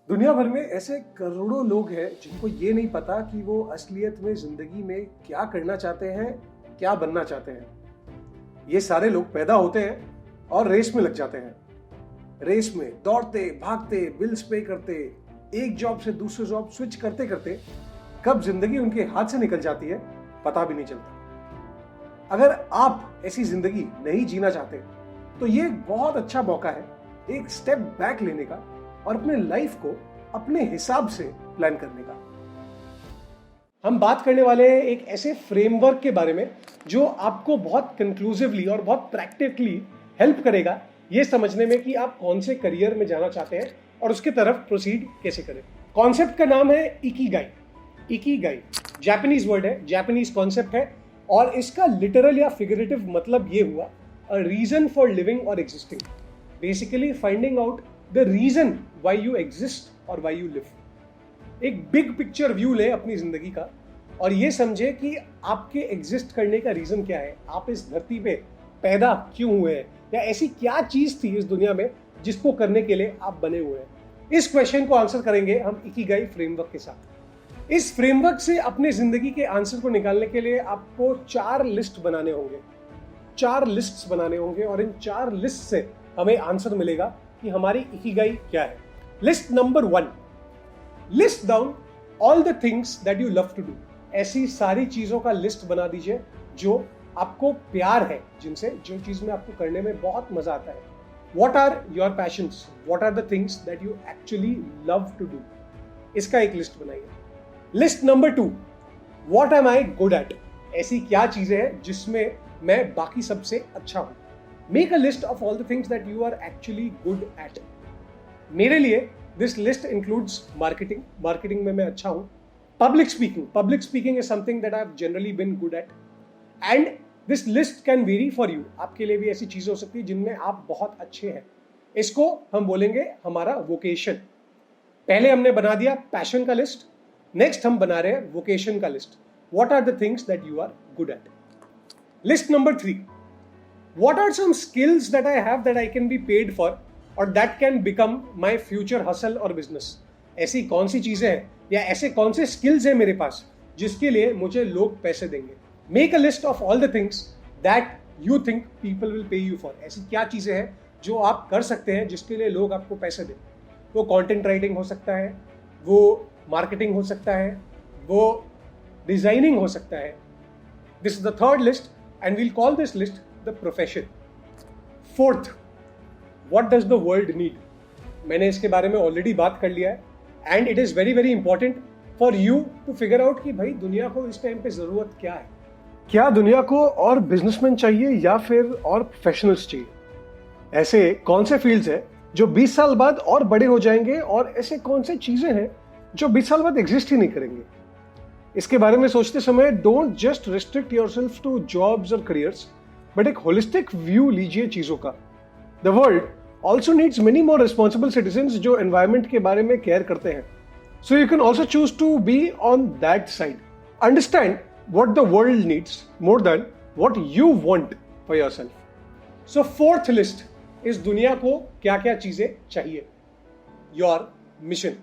दुनिया भर में ऐसे करोड़ों लोग हैं जिनको ये नहीं पता कि वो असलियत में जिंदगी में क्या करना चाहते हैं, क्या बनना चाहते हैं। ये सारे लोग पैदा होते हैं और रेस में लग जाते हैं। रेस में दौड़ते भागते, बिल्स पे करते, एक जॉब से दूसरे जॉब स्विच करते करते कब जिंदगी उनके हाथ से निकल जाती है पता भी नहीं चलता। अगर आप ऐसी जिंदगी नहीं जीना चाहते तो ये एक बहुत अच्छा मौका है एक स्टेप बैक लेने का और अपने लाइफ को अपने हिसाब से प्लान करने का। हम बात करने वाले हैं एक ऐसे फ्रेमवर्क के बारे में जो आपको बहुत कंक्लूसिवली और बहुत प्रैक्टिकली हेल्प करेगा ये समझने में कि आप कौन से करियर में जाना चाहते हैं और उसके तरफ प्रोसीड कैसे करें। कॉन्सेप्ट का नाम है इकिगाई। इकिगाई जापानीज वर्ड है, जापानीज कॉन्सेप्ट है और इसका लिटरल या फिगरेटिव मतलब ये हुआ अ रीजन फॉर लिविंग और existing. Basically finding out the reason why you exist और वाई यू लिव। एक बिग पिक्चर व्यू ले अपनी जिंदगी का और ये समझे कि आपके एग्जिस्ट करने का रीजन क्या है, आप इस धरती पे पैदा क्यों हुए हैं या ऐसी क्या चीज थी इस दुनिया में जिसको करने के लिए आप बने हुए हैं। इस क्वेश्चन को आंसर करेंगे हम इकिगाई फ्रेमवर्क के साथ। इस फ्रेमवर्क से अपने जिंदगी के आंसर को निकालने के लिए आपको 4 लिस्ट बनाने होंगे, 4 लिस्ट्स बनाने होंगे और इन 4 लिस्ट से हमें आंसर मिलेगा कि हमारी इकिगाई क्या है। List number 1, list down all the things that you love to do. ऐसी सारी चीजों का लिस्ट बना दीजिए जो आपको प्यार है, जिनसे जो चीज में आपको करने में बहुत मजा आता है। What are your passions? What are the things that you actually love to do? इसका एक लिस्ट बनाइए। List number 2, What am I good at? ऐसी क्या चीजें हैं जिसमें मैं बाकी सबसे अच्छा हूं। Make a list of all the things that you are actually good at. मेरे लिए this list includes marketing. Marketing में मैं अच्छा हूं। Public speaking. Public speaking is something that I've generally been good at. And this list can very for you. आपके लिए भी ऐसी चीजें हो सकती है जिनमें आप बहुत अच्छे हैं। इसको हम बोलेंगे हमारा वोकेशन। पहले हमने बना दिया पैशन का लिस्ट, नेक्स्ट हम बना रहे हैं वोकेशन का list. What are the things that you are good at. List number 3, what are some skills that I have that I can be paid for और that can become my future hustle और business. ऐसी कौन सी चीजें हैं या ऐसे कौन से स्किल्स हैं मेरे पास जिसके लिए मुझे लोग पैसे देंगे। Make a list of all the things that you think people will pay you for. ऐसी क्या चीजें हैं जो आप कर सकते हैं जिसके लिए लोग आपको पैसे दें। वो कंटेंट राइटिंग हो सकता है, वो मार्केटिंग हो सकता है, वो डिजाइनिंग हो सकता है। This is the third list and we'll call this list the profession. Fourth, what does the world need. मैंने इसके बारे में ऑलरेडी बात कर लिया है and it is very very important for you to figure out कि भाई दुनिया को इस टाइम पे जरूरत क्या है। क्या दुनिया को और बिजनेसमैन चाहिए या फिर और प्रोफेशनल्स चाहिए। ऐसे कौन से फील्ड्स हैं जो 20 साल बाद और बड़े हो जाएंगे और ऐसे कौन से चीजें हैं जो 20 साल बाद एग्जिस्ट ही नहीं करेंगे। इसके बारे में सोचते समय don't just restrict yourself to jobs और करियर्स, बट एक होलिस्टिक व्यू लीजिए चीजों का। The world also needs many more responsible citizens जो एनवायरमेंट के बारे में केयर करते हैं। So you can also choose to be on that side. Understand what the world needs more than what you want for yourself. So fourth list is दुनिया को क्या क्या चीजें चाहिए। Your mission.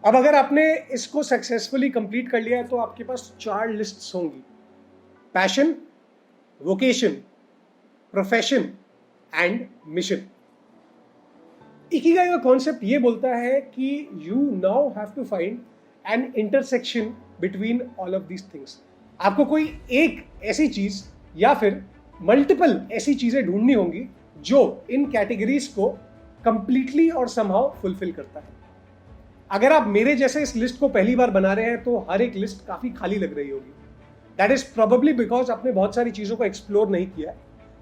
अब अगर आपने इसको सक्सेसफुली कंप्लीट कर लिया है तो आपके पास 4 लिस्ट्स होंगी। Passion, vocation, profession and mission. Ikigai का कॉन्सेप्ट ये बोलता है कि you now have to find an intersection between all of these things. आपको कोई एक ऐसी चीज या फिर मल्टीपल ऐसी चीजें ढूंढनी होंगी जो इन कैटेगरीज को कंप्लीटली और समहाउ फुलफिल करता है। अगर आप मेरे जैसे इस लिस्ट को पहली बार बना रहे हैं तो हर एक लिस्ट काफी खाली लग रही होगी। दैट इज प्रोबेबली बिकॉज आपने बहुत सारी चीजों को एक्सप्लोर नहीं किया है।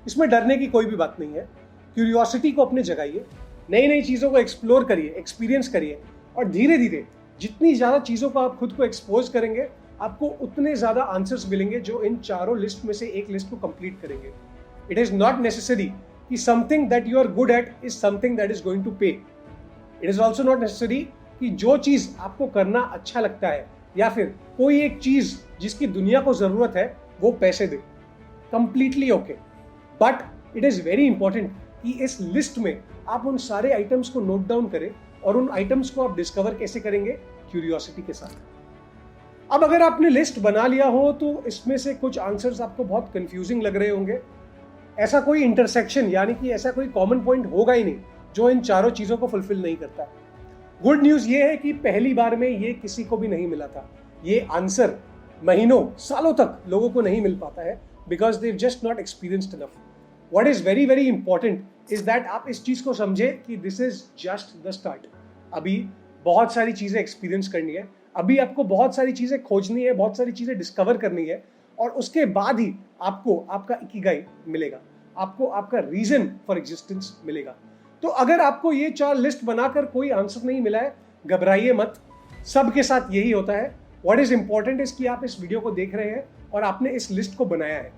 इसमें डरने की कोई भी बात नहीं है। क्यूरियोसिटी को अपने जगाइए, नई नई चीजों को एक्सप्लोर करिए, एक्सपीरियंस करिए और धीरे धीरे जितनी ज्यादा चीजों को आप खुद को एक्सपोज करेंगे आपको उतने ज्यादा आंसर्स मिलेंगे जो इन चारों लिस्ट में से एक लिस्ट को कंप्लीट करेंगे। इट इज नॉट नेसेसरी कि something that you are good at is something that is going to pay. It is also not necessary कि जो चीज आपको करना अच्छा लगता है या फिर कोई एक चीज जिसकी दुनिया को जरूरत है वो पैसे दे। Completely okay, but it is very important कि इस लिस्ट में आप उन सारे आइटम्स को नोट डाउन करें और उन आइटम्स को आप डिस्कवर कैसे करेंगे? क्यूरियोसिटी के साथ। अब अगर आपने लिस्ट बना लिया हो तो इसमें से कुछ आंसर्स आपको बहुत कंफ्यूजिंग लग रहे होंगे। ऐसा कोई इंटरसेक्शन यानी कि ऐसा कोई कॉमन पॉइंट होगा ही नहीं जो इन चारों चीजों को फुलफिल नहीं करता। गुड न्यूज ये है कि पहली बार में ये किसी को भी नहीं मिला था। ये आंसर महीनों सालों तक लोगों को नहीं मिल पाता है because they just not experienced enough. What is very very important is that आप इस चीज को समझे कि this is just the start. अभी बहुत सारी चीजें एक्सपीरियंस करनी है, अभी आपको बहुत सारी चीजें खोजनी है, बहुत सारी चीजें डिस्कवर करनी है, और उसके बाद ही आपको आपका इकिगाई मिलेगा, आपको आपका रीजन फॉर एग्जिस्टेंस मिलेगा। तो अगर आपको ये 4 लिस्ट बनाकर कोई आंसर नहीं मिला है, घबराइए मत, सबके साथ यही होता है। व्हाट इज इंपॉर्टेंट इज कि आप इस वीडियो को देख रहे हैं और आपने इस लिस्ट को बनाया है।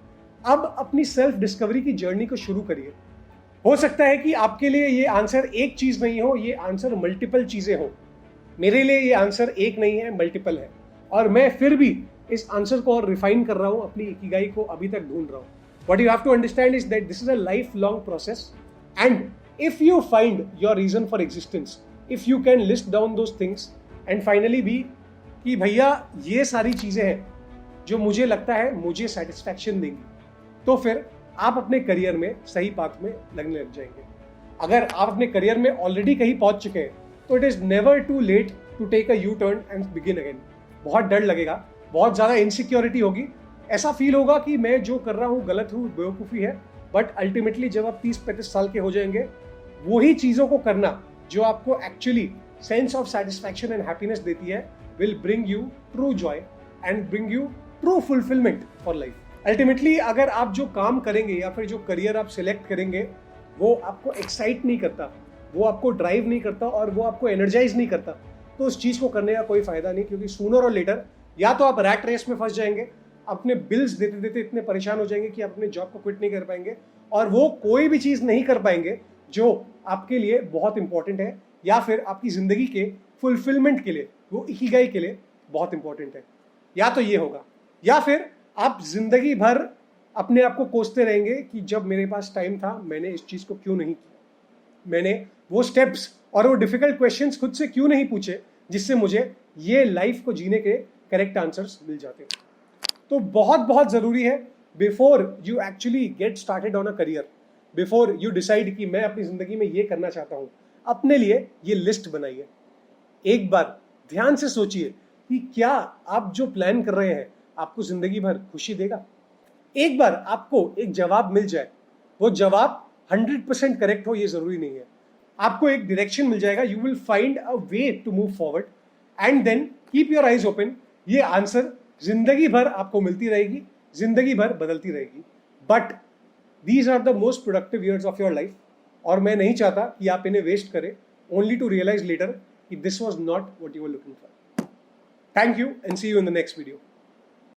अब अपनी सेल्फ डिस्कवरी की जर्नी को शुरू करिए। हो सकता है कि आपके लिए ये आंसर एक चीज नहीं हो, ये आंसर मल्टीपल चीजें हो। मेरे लिए ये आंसर एक नहीं है, मल्टीपल है, और मैं फिर भी इस आंसर को और रिफाइन कर रहा हूं, अपनी इकिगाई को अभी तक ढूंढ रहा हूं। What you have to understand is that this is a life long process, and if you find your reason for existence, if you can list down those things and finally भी कि भैया ये सारी चीजें हैं जो मुझे लगता है मुझे सेटिस्फैक्शन देंगी, तो फिर आप अपने करियर में सही पाथ में लगने लग जाएंगे। अगर आप अपने करियर में ऑलरेडी कहीं पहुंच चुके हैं तो it is never too late to take a U turn and begin again. बहुत डर लगेगा, बहुत ज्यादा इनसिक्योरिटी होगी, ऐसा फील होगा कि मैं जो कर रहा हूँ गलत हूँ, बेवकूफ़ी है, बट अल्टीमेटली जब आप 30-35 साल के हो जाएंगे, वही चीज़ों को करना जो आपको actually sense of satisfaction and happiness देती है will bring you true Joy and bring you true fulfilment for life. Ultimately अगर आप जो काम करेंगे या फिर जो करियर आप सिलेक्ट करेंगे वो आपको एक्साइट नहीं करता, वो आपको ड्राइव नहीं करता और वो आपको एनर्जाइज नहीं करता, तो उस चीज़ को करने का कोई फायदा नहीं, क्योंकि सूनर और लेटर या तो आप रैट रेस में फंस जाएंगे, अपने बिल्स देते देते इतने परेशान हो जाएंगे कि आप अपने जॉब को क्विट नहीं कर पाएंगे और वो कोई भी चीज़ नहीं कर पाएंगे जो आपके लिए बहुत इंपॉर्टेंट है या फिर आपकी ज़िंदगी के फुलफिलमेंट के लिए, वो इकिगाई के लिए बहुत इंपॉर्टेंट है। या तो ये होगा, या फिर आप जिंदगी भर अपने आप को कोसते रहेंगे कि जब मेरे पास टाइम था मैंने इस चीज़ को क्यों नहीं किया, मैंने वो स्टेप्स और वो डिफिकल्ट क्वेश्चंस खुद से क्यों नहीं पूछे जिससे मुझे ये लाइफ को जीने के करेक्ट आंसर्स मिल जाते। तो बहुत बहुत ज़रूरी है before you actually get started on a career, before you decide कि मैं अपनी ज़िंदगी में ये करना चाहता हूँ, अपने लिए ये लिस्ट बनाइए। एक बार ध्यान से सोचिए कि क्या आप जो प्लान कर रहे हैं आपको ज़िंदगी भर खुशी देगा। एक बार आपको एक जवाब मिल जाए, वो जवाब 100% करेक्ट हो ये ज़रूरी नहीं है, आपको एक डायरेक्शन मिल जाएगा, you will find a way to move forward and then keep your eyes open. ये आंसर जिंदगी भर आपको मिलती रहेगी, जिंदगी भर बदलती रहेगी, but these are the most productive years of your life, और मैं नहीं चाहता कि आप इन्हें वेस्ट करें ओनली टू रियलाइज लेटर कि this was not what you were looking for. Thank you and see you in the next video.